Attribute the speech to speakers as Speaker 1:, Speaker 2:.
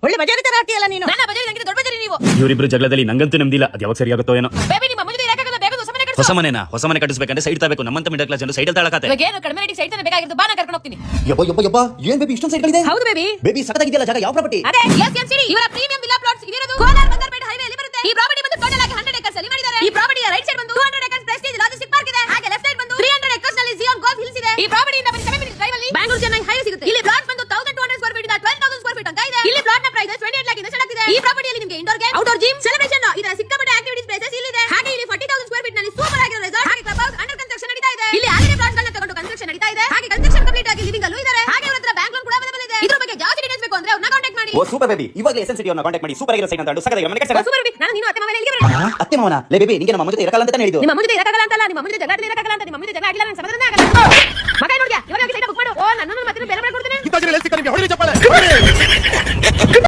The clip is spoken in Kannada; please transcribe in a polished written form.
Speaker 1: ಒಳ್ಳೆ ಬಜಾರಿ ತರ ಆಡ್ತೀಯಲ್ಲ ನೀನು.
Speaker 2: ನಾನು ಬಜಾರಿ ನಂಗೆ ದೊಡ್ಡ ಬಜಾರಿ ನೀವು.
Speaker 3: ಇವರಿಬ್ರು ಜಗಳದಲ್ಲಿ ನಂಗಂತೂ ನೆಮ್ಮದಿಲ್ಲ. ಅದು ಯಾವಾಗ ಸರಿಯಾಗುತ್ತೋ ಏನೋ.
Speaker 2: ಬೇಬಿ ನಿಮ್ಮ ಮುಂದೆ ಇರಕಾಗಲ್ಲ, ಬೇಗ ಹೊಸ ಮನೆ ಕಟ್ಸು.
Speaker 3: ಹೊಸ ಮನೆ ಕಟ್ಟಿಸಬೇಕಂದ್ರೆ ಸೈಡ್ ತರಬೇಕು. ನಮ್ಮಂತ ಮಿಡಲ್ ಕ್ಲಾಸ್ ಜನರು ಸೈಡ್ ತಳಕಾತೆ.
Speaker 2: ಇವಾಗ ಏನು ಕಡಿಮೆ ರೇಟಿಗೆ ಸೈಟ್ ಬೇಕಾಗಿತ್ತು, ಬಾ ನಾನು ಕರ್ಕೊಂಡು ಹೋಗ್ತೀನಿ.
Speaker 4: ಯಪ್ಪ ಏನ್ ಬೇಬಿ ಇಷ್ಟೊಂದು ಸೈಟ್ಗಳಿದೆ?
Speaker 2: ಹೌದು ಬೇಬಿ.
Speaker 4: ಬೇಬಿ ಸಖತ್ತಾಗಿದೆಯಲ್ಲ ಜಾಗ, ಯಾವ ಪ್ರಾಪರ್ಟಿ?
Speaker 2: ಅದೇ ಎಸ್ಎಂಸಿಡಿ ಇವರ ಪ್ರೀಮಿಯಂ ವಿಲ್ಲಾ ಪ್ಲಾಟ್ಸ್ ಇರೋದು ಕೋಲಾರ ಬಂದರ್ಪೇಟೆ ಹೈವೇ ಅಲ್ಲಿ ಬರುತ್ತೆ. ಈ ಪ್ರಾಪರ್ಟಿ ಬಂದು ಟೋಟಲ್ ಆಗಿ 100 ಎಕರ್ಸ್ ಅಲ್ಲಿ ಮಾಡಿದ್ದಾರೆ. ಈ ಪ್ರಾಪರ್ಟಿಯ ರೈಟ್ ಸೈಡ್ ಬಂದು 200 ಎಕರ್ಸ್ ಪ್ರೆಸ್ಟೀಜ್ ಲಾಜಿಸ್ಟಿಕ್ ಪಾರ್ಕ್ ಇದೆ. ಹಾಗೆ ಲೆಫ್ಟ್ ಸೈಡ್ ಬಂದು 300 ಎಕರ್ಸ್ ನಲ್ಲಿ ಜಿಯಾನ್ ಗಾಲ್ಫ್ ಹಿಲ್ಸ್ ಇದೆ. ಈ ಪ್ರಾಪರ್ಟಿಯಿಂದ ಬರೀ 7 ಮಿನಿಟ್ಸ್ ಡ್ರೈವ್ ಅಲ್ಲಿ ಬ್ಯಾಂಗ್ಳೂರ್ ಚೆನ್ನೈ ಹೈವೇ ಸಿಗುತ್ತೆ. ಇಲ್ಲಿ ಪ್ಲಾಟ್ ಬಂದು 1200 ಸ್ಕ್ವೇರ್ ಫೀಟ್ ಇಂದ 12000 ಸ್ಕ್ವೇರ್ ಫೀಟ್ ಅಂತ ಇದೆ. ಇಲ್ಲಿ ಪ್ಲಾಟ್ ನ ಪ್ರೈಸ್ 28 lakh ಇಂದ ಸ್ಟಾರ್ಟ್ ಆಗ್ತಿದೆ. ಈ ಪ್ರಾಪರ್ಟಿಯಲ್ಲಿ ನಿಮಗೆ indoor game, outdoor gym, celebration ಇದರ ಸಿಕ್ಕಾಪಟ್ಟೆ ಆಕ್ಟಿವಿಟೀಸ್ ಪ್ಲೇಸಸ್ ಇಲ್ಲಿ ಇದೆ. ಹಾಗೆ ಇಲ್ಲಿ 40000 ಸ್ಕ್ವೇರ್ ಫೀಟ್ ನಲ್ಲಿ ಸೂಪರ್ ಆಗಿರೋ ರೆಸಾರ್ಟ್ ಹಾಗೆ ಕ್ಲಬ್ ಹೌಸ್ ಅಂಡರ್ ಕನ್ಸ್ಟ್ರಕ್ಷನ್ ನಡೀತಾ ಇದೆ. ಇಲ್ಲಿ ಆಲ್ರೆಡಿ ಪ್ಲಾಟ್ಸ್ ಗಳನ್ನ ತಗೊಂಡು ಕನ್ಸ್ಟ್ರಕ್ಷನ್ ನಡೀತಾ ಇದೆ. ಹಾಗೆ ಕನ್ಸ್ಟ್ರಕ್ಷನ್ ಕಂಪ್ಲೀಟ್ ಆಗಿ ಲಿವಿಂಗ್ ಅಲ್ಲೂ ಇದ್ದಾರೆ. ಹಾಗೆ ಅವರ ಹತ್ರ ಬ್ಯಾಂಕ್ ಲೋನ್ ಕೂಡ ಅವೈಲೇಬಲ್ ಇದೆ. ಇದ್ರ ಬಗ್ಗೆ ಜಾಸ್ತಿ ಡೀಟೇಲ್ಸ್ ಬೇಕು ಅಂದ್ರೆ ಅವರನ್ನ ಕಾಂಟ್ಯಾಕ್ಟ್ ಮಾಡಿ.
Speaker 4: ಓ ಸೂಪರ್ ಬೇಬಿ, ಇವಾಗಲೇ ಎಸ್ಎಂಸಿಟಿ ಅವರನ್ನ ಕಾಂಟ್ಯಾಕ್ಟ್ ಮಾಡಿ. ಸೂಪರ್ ಆಗಿರೋ ಸೈಟ್ ಅಂತ ಅಂದು ಸಖತ್ತಾಗಿ ಮನೆ ಕಟ್ಸೋಣ.
Speaker 2: ಸೂಪರ್ ಬೇಬಿ, ನಾನು ನೀನು ಅತ್ತೆ ಮಾವ ಇಲ್ಲಿಗೆ ಬರೋಣ.
Speaker 4: ಅತ್ತೆ ಮಾವನ ಲೇ ಬೇಬಿ, ನಿಮಗೆ ನಮ್ಮ ಮುಂದೆ ಇರಕಲ್ಲ ಅಂತ ಹೇಳಿದ್ದು.
Speaker 2: ನಿಮ್ಮ ಮುಂದೆ ಇರಕಾಗಲ್ಲ ಅಂತಲ್ಲ, ನಿಮ್ಮ ಮುಂದೆ ಜಗಳ ಇರಕಾಗಲ್ಲ ಅಂತ. ನಿಮ್ಮ ಮುಂದೆ ಜಗಳ ಆಗಿಲ್ಲ ನಾನು ಸಮಾಧಾನ ಆಗಲ್ಲ. ಮಗ ನೋಡ್ಯಾ, ಇವಾಗ ಸೈಟ್ ಬುಕ್ ಮಾಡು. ಓ ನನ್ನನ್ನು ಮತ್ತೆ ಬೇರೆ ಮಾಡ್ಕೊಡ್ತೀನಿ.
Speaker 5: ಇಂಥ ಜನ ಎಲ್ಲಿ ಸಿಕ್ಕ ನಿಮಗೆ? ಹೊಡಿರಿ ಚಪ್ಪಾಳೆ.